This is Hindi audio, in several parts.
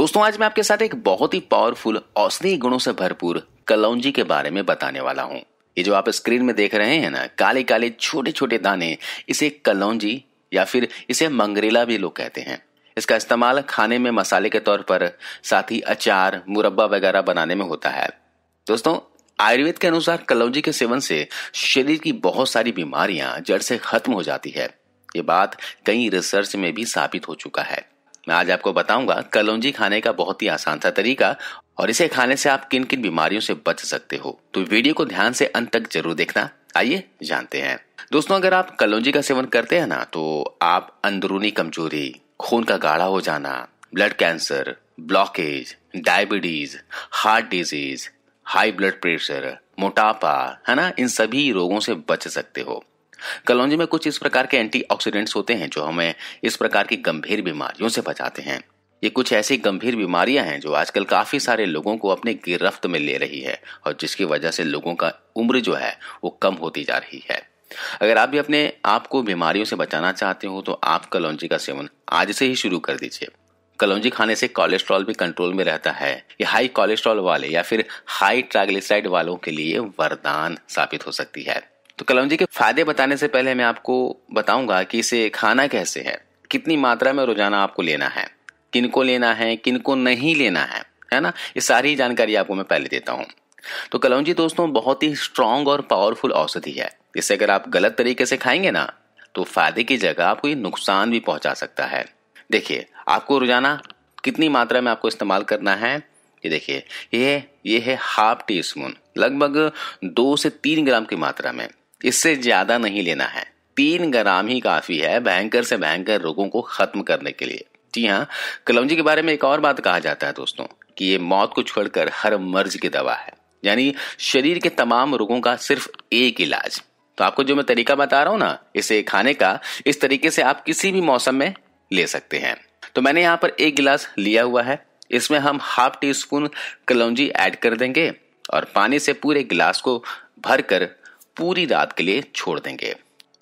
दोस्तों आज मैं आपके साथ एक बहुत ही पावरफुल औषधीय गुणों से भरपूर कलौंजी के बारे में बताने वाला हूँ। ये जो आप स्क्रीन में देख रहे हैं ना, काले काले छोटे छोटे दाने, इसे कलौंजी या फिर इसे मंगरेला भी लोग कहते हैं। इसका इस्तेमाल खाने में मसाले के तौर पर, साथ ही अचार, मुरब्बा वगैरह बनाने में होता है। दोस्तों आयुर्वेद के अनुसार कलौंजी के सेवन से शरीर की बहुत सारी बीमारियां जड़ से खत्म हो जाती है। ये बात कई रिसर्च में भी साबित हो चुका है। मैं आज आपको बताऊंगा कलौंजी खाने का बहुत ही आसान सा तरीका और इसे खाने से आप किन किन बीमारियों से बच सकते हो। तो वीडियो को ध्यान से अंत तक जरूर देखना। आइए जानते हैं। दोस्तों अगर आप कलौंजी का सेवन करते हैं ना, तो आप अंदरूनी कमजोरी, खून का गाढ़ा हो जाना, blood cancer, blockage, diabetes, heart disease, high blood pressure, मोटापा, है ना, इन सभी रोगों से बच सकते हो। कलौंजी में कुछ इस प्रकार के एंटीऑक्सीडेंट्स होते हैं जो हमें इस प्रकार की गंभीर बीमारियों से बचाते हैं। ये कुछ ऐसी गंभीर बीमारियां हैं जो आजकल काफी सारे लोगों को अपने गिरफ्त में ले रही है और जिसकी वजह से लोगों का उम्र जो है वो कम होती जा रही है। अगर आप भी अपने आप को बीमारियों से बचाना चाहते हो तो आप कलौंजी का सेवन आज से ही शुरू कर दीजिए। कलौंजी खाने से कोलेस्ट्रॉल भी कंट्रोल में रहता है। ये हाई कोलेस्ट्रॉल वाले या फिर हाई ट्राइग्लिसराइड वालों के लिए वरदान साबित हो सकती है। तो कलौंजी के फायदे बताने से पहले मैं आपको बताऊंगा कि इसे खाना कैसे है, कितनी मात्रा में रोजाना आपको लेना है, किनको लेना है, किनको नहीं लेना है ना, ये सारी जानकारी आपको मैं पहले देता हूं। तो कलौंजी दोस्तों बहुत ही स्ट्रांग और पावरफुल औषधि है। इसे अगर आप गलत तरीके से खाएंगे ना, तो फायदे की जगह आपको ये नुकसान भी पहुंचा सकता है। देखिए आपको रोजाना कितनी मात्रा में आपको इस्तेमाल करना है। ये देखिए ये है हाफ टी स्पून, लगभग 2 से 3 ग्राम की मात्रा में। इससे ज्यादा नहीं लेना है। 3 ग्राम ही काफी है भयंकर से भयंकर रोगों को खत्म करने के लिए। जी हाँ, कलौंजी के बारे में एक और बात कहा जाता है दोस्तों कि ये मौत को छोड़कर हर मर्ज की दवा है, यानी शरीर के तमाम रोगों का सिर्फ एक इलाज। तो आपको जो मैं तरीका बता रहा हूँ ना, इसे खाने का, इस तरीके से आप किसी भी मौसम में ले सकते हैं। तो मैंने यहाँ पर 1 गिलास लिया हुआ है। इसमें हम हाफ टी स्पून कलौंजी ऐड कर देंगे और पानी से पूरे गिलास को भरकर पूरी रात के लिए छोड़ देंगे।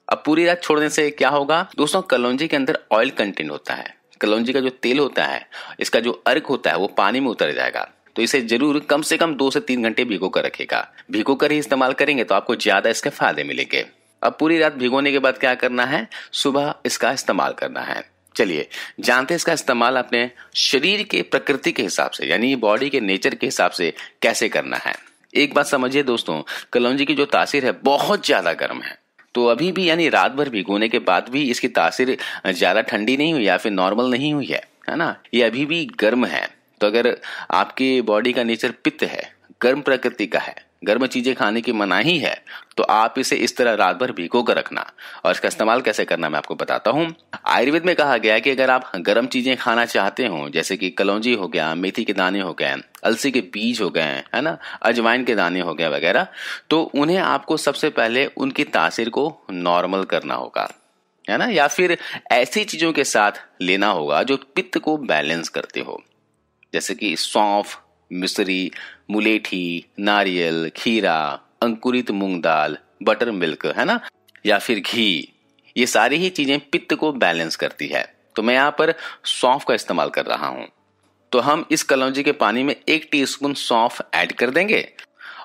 अब पूरी रात छोड़ने से क्या होगा दोस्तों, कलौंजी के अंदर ऑयल कंटेंट होता है। कलौंजी का जो तेल होता है, इसका जो अर्क होता है वो पानी में उतर जाएगा। तो इसे जरूर कम से कम 2 से 3 घंटे भिगो कर रखेगा। भिगो कर ही इस्तेमाल करेंगे तो आपको ज्यादा इसके फायदे मिलेंगे। अब पूरी रात भिगोने के बाद क्या करना है, सुबह इसका इस्तेमाल करना है। चलिए जानते हैं इसका इस्तेमाल अपने शरीर के प्रकृति के हिसाब से, यानी बॉडी के नेचर के हिसाब से कैसे करना है। एक बात समझिए दोस्तों, कलौंजी की जो तासीर है बहुत ज्यादा गर्म है। तो अभी भी यानी रात भर भिगोने के बाद भी इसकी तासीर ज्यादा ठंडी नहीं हुई या फिर नॉर्मल नहीं हुई है ना, ये अभी भी गर्म है। तो अगर आपकी बॉडी का नेचर पित्त है, गर्म प्रकृति का है, गर्म चीजें खाने की मनाही है, तो आप इसे इस तरह रात भर भिगो कर रखना। और इसका इस्तेमाल कैसे करना मैं आपको बताता हूँ। आयुर्वेद में कहा गया है कि अगर आप गर्म चीजें खाना चाहते हो, जैसे कि कलौंजी हो गया, मेथी के दाने हो गए, अलसी के बीज हो गए, है ना, अजवाइन के दाने हो गए वगैरह, तो उन्हें आपको सबसे पहले उनकी तासीर को नॉर्मल करना होगा, है ना, या फिर ऐसी चीजों के साथ लेना होगा जो पित्त को बैलेंस करते हो, जैसे कि सौंफ, मिश्री, मुलेठी, नारियल, खीरा, अंकुरित मूंग दाल, बटर मिल्क, है ना, या फिर घी। ये सारी ही चीजें पित्त को बैलेंस करती है। तो मैं यहाँ पर सौंफ का इस्तेमाल कर रहा हूं। तो हम इस कलौंजी के पानी में 1 टीस्पून सौंफ ऐड कर देंगे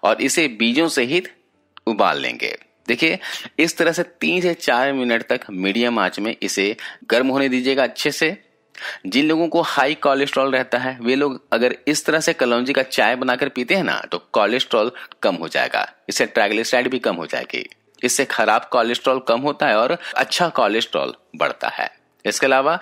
और इसे बीजों सहित उबाल लेंगे। देखिए इस तरह से 3 से 4 मिनट तक मीडियम आंच में इसे गर्म होने दीजिएगा अच्छे से। जिन लोगों को हाई कोलेस्ट्रॉल रहता है, वे लोग अगर इस तरह से कलौंजी का चाय बनाकर पीते हैं ना, तो कोलेस्ट्रॉल कम हो जाएगा। इससे ट्राइग्लिसराइड भी कम हो जाएगी। इससे खराब कोलेस्ट्रॉल कम होता है और अच्छा कोलेस्ट्रॉल बढ़ता है। इसके अलावा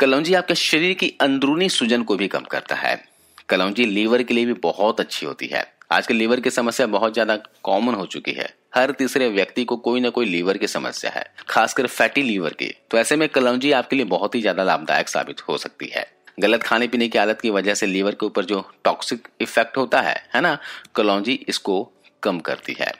कलौंजी आपके शरीर की अंदरूनी सूजन को भी कम करता है। कलौंजी लीवर के लिए भी बहुत अच्छी होती है। आजकल लीवर की समस्या बहुत ज्यादा कॉमन हो चुकी है। हर तीसरे व्यक्ति को कोई ना कोई लीवर की समस्या है, खासकर फैटी लीवर की। तो ऐसे में कलौंजी आपके लिए बहुत ही ज्यादा लाभदायक साबित हो सकती है। गलत खाने पीने की आदत की वजह से लीवर के ऊपर जो टॉक्सिक इफेक्ट होता है ना, कलौंजी इसको कम करती है।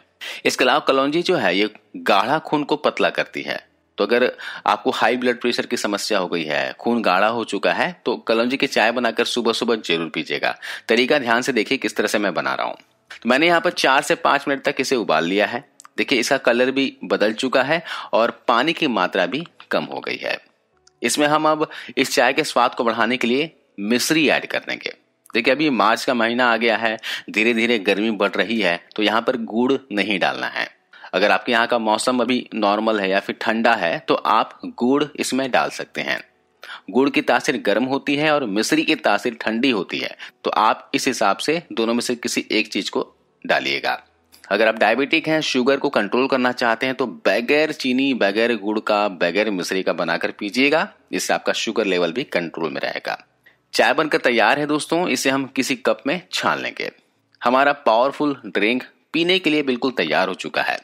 इसके अलावा कलौंजी जो है ये गाढ़ा खून को पतला करती है। तो अगर आपको हाई ब्लड प्रेशर की समस्या हो गई है, खून गाढ़ा हो चुका है, तो कलौंजी की चाय बनाकर सुबह सुबह जरूर पीजिएगा। तरीका ध्यान से देखिए किस तरह से मैं बना रहा हूँ। तो मैंने यहाँ पर 4 से 5 मिनट तक इसे उबाल लिया है। देखिए इसका कलर भी बदल चुका है और पानी की मात्रा भी कम हो गई है। इसमें हम अब इस चाय के स्वाद को बढ़ाने के लिए मिश्री ऐड कर देंगे। देखिए अभी मार्च का महीना आ गया है, धीरे धीरे गर्मी बढ़ रही है, तो यहाँ पर गुड़ नहीं डालना है। अगर आपके यहाँ का मौसम अभी नॉर्मल है या फिर ठंडा है तो आप गुड़ इसमें डाल सकते हैं। गुड़ की तासीर गर्म होती है और मिश्री की तासीर ठंडी होती है, तो आप इस हिसाब से दोनों में से किसी एक चीज को डालिएगा। अगर आप डायबिटिक हैं, शुगर को कंट्रोल करना चाहते हैं, तो बगैर चीनी, बगैर गुड़ का, बगैर मिश्री का बनाकर पीजिएगा। इससे आपका शुगर लेवल भी कंट्रोल में रहेगा। चाय बनकर तैयार है दोस्तों, इसे हम किसी कप में छान लेंगे। हमारा पावरफुल ड्रिंक पीने के लिए बिल्कुल तैयार हो चुका है।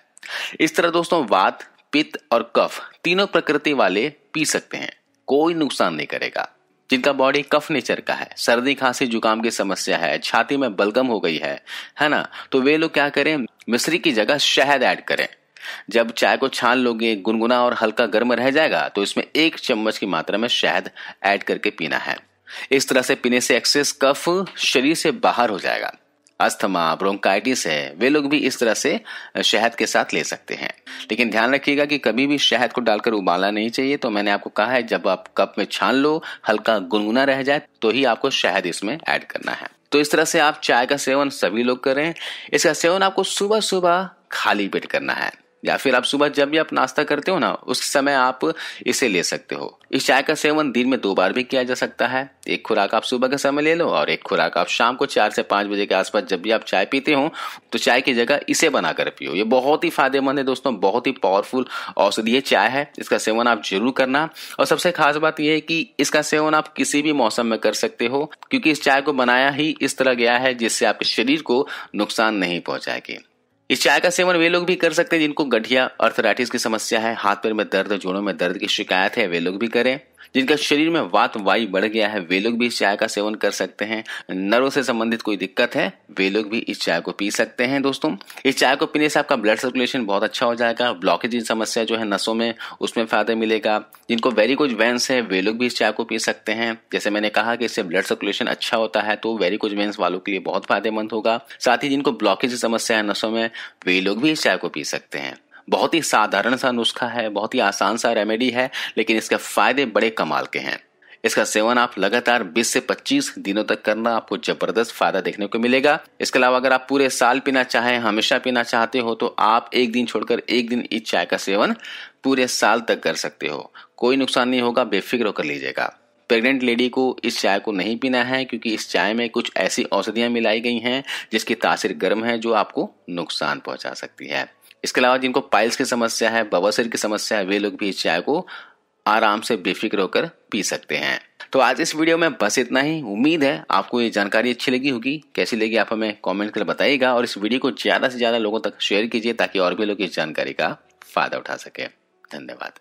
इस तरह दोस्तों वात, पित्त और कफ तीनों प्रकृति वाले पी सकते हैं, कोई नुकसान नहीं करेगा। जिनका बॉडी कफ नेचर का है, सर्दी खांसी जुकाम की समस्या है, छाती में बलगम हो गई है ना, तो वे लोग क्या करें, मिश्री की जगह शहद ऐड करें। जब चाय को छान लोगे, गुनगुना और हल्का गर्म रह जाएगा, तो इसमें 1 चम्मच की मात्रा में शहद ऐड करके पीना है। इस तरह से पीने से एक्सेस कफ शरीर से बाहर हो जाएगा। अस्थमा, ब्रोंकाइटिस है, वे लोग भी इस तरह से शहद के साथ ले सकते हैं। लेकिन ध्यान रखिएगा कि कभी भी शहद को डालकर उबालना नहीं चाहिए। तो मैंने आपको कहा है जब आप कप में छान लो, हल्का गुनगुना रह जाए, तो ही आपको शहद इसमें ऐड करना है। तो इस तरह से आप चाय का सेवन सभी लोग करें। इसका सेवन आपको सुबह सुबह खाली पेट करना है, या फिर आप सुबह जब भी आप नाश्ता करते हो ना, उस समय आप इसे ले सकते हो। इस चाय का सेवन दिन में 2 बार भी किया जा सकता है। एक खुराक आप सुबह के समय ले लो और एक खुराक आप शाम को 4 से 5 बजे के आसपास जब भी आप चाय पीते हो, तो चाय की जगह इसे बनाकर पियो। ये बहुत ही फायदेमंद है दोस्तों, बहुत ही पावरफुल औषधीय चाय है। इसका सेवन आप जरूर करना। और सबसे खास बात यह है कि इसका सेवन आप किसी भी मौसम में कर सकते हो, क्योंकि इस चाय को बनाया ही इस तरह गया है जिससे आपके शरीर को नुकसान नहीं पहुंचाएगी। इस चाय का सेवन वे लोग भी कर सकते हैं जिनको गठिया, अर्थराइटिस की समस्या है, हाथ पैर में दर्द, जोड़ों में दर्द की शिकायत है, वे लोग भी करें। जिनका शरीर में वात वायु बढ़ गया है, वे लोग भी इस चाय का सेवन कर सकते हैं। नर्व से संबंधित कोई दिक्कत है, वे लोग भी इस चाय को पी सकते हैं। दोस्तों इस चाय को पीने से आपका ब्लड सर्कुलेशन बहुत अच्छा हो जाएगा। ब्लॉकेज की समस्या जो है नसों में, उसमें फायदा मिलेगा। जिनको वेरिकोज वेन्स है, वे लोग भी इस चाय को पी सकते हैं। जैसे मैंने कहा कि इससे ब्लड सर्कुलेशन अच्छा होता है, तो वेरिकोज वेन्स वालों के लिए बहुत फायदेमंद होगा। साथ ही जिनको ब्लॉकेज की समस्या है नसों में, वे लोग भी इस चाय को पी सकते हैं। बहुत ही साधारण सा नुस्खा है, बहुत ही आसान सा रेमेडी है, लेकिन इसके फायदे बड़े कमाल के हैं। इसका सेवन आप लगातार 20 से 25 दिनों तक करना, आपको जबरदस्त फायदा देखने को मिलेगा। इसके अलावा अगर आप पूरे साल पीना चाहें, हमेशा पीना चाहते हो, तो आप एक दिन छोड़कर एक दिन इस चाय का सेवन पूरे साल तक कर सकते हो। कोई नुकसान नहीं होगा, बेफिक्र होकर लीजिएगा। प्रेग्नेंट लेडी को इस चाय को नहीं पीना है, क्योंकि इस चाय में कुछ ऐसी औषधियां मिलाई गई हैं जिसकी तासीर गर्म है, जो आपको नुकसान पहुंचा सकती है। इसके अलावा जिनको पाइल्स की समस्या है, बवासीर की समस्या है, वे लोग भी इस चाय को आराम से बेफिक्र होकर पी सकते हैं। तो आज इस वीडियो में बस इतना ही। उम्मीद है आपको ये जानकारी अच्छी लगी होगी। कैसी लगी आप हमें कमेंट कर बताइएगा, और इस वीडियो को ज्यादा से ज्यादा लोगों तक शेयर कीजिए ताकि और भी लोग इस जानकारी का फायदा उठा सके। धन्यवाद।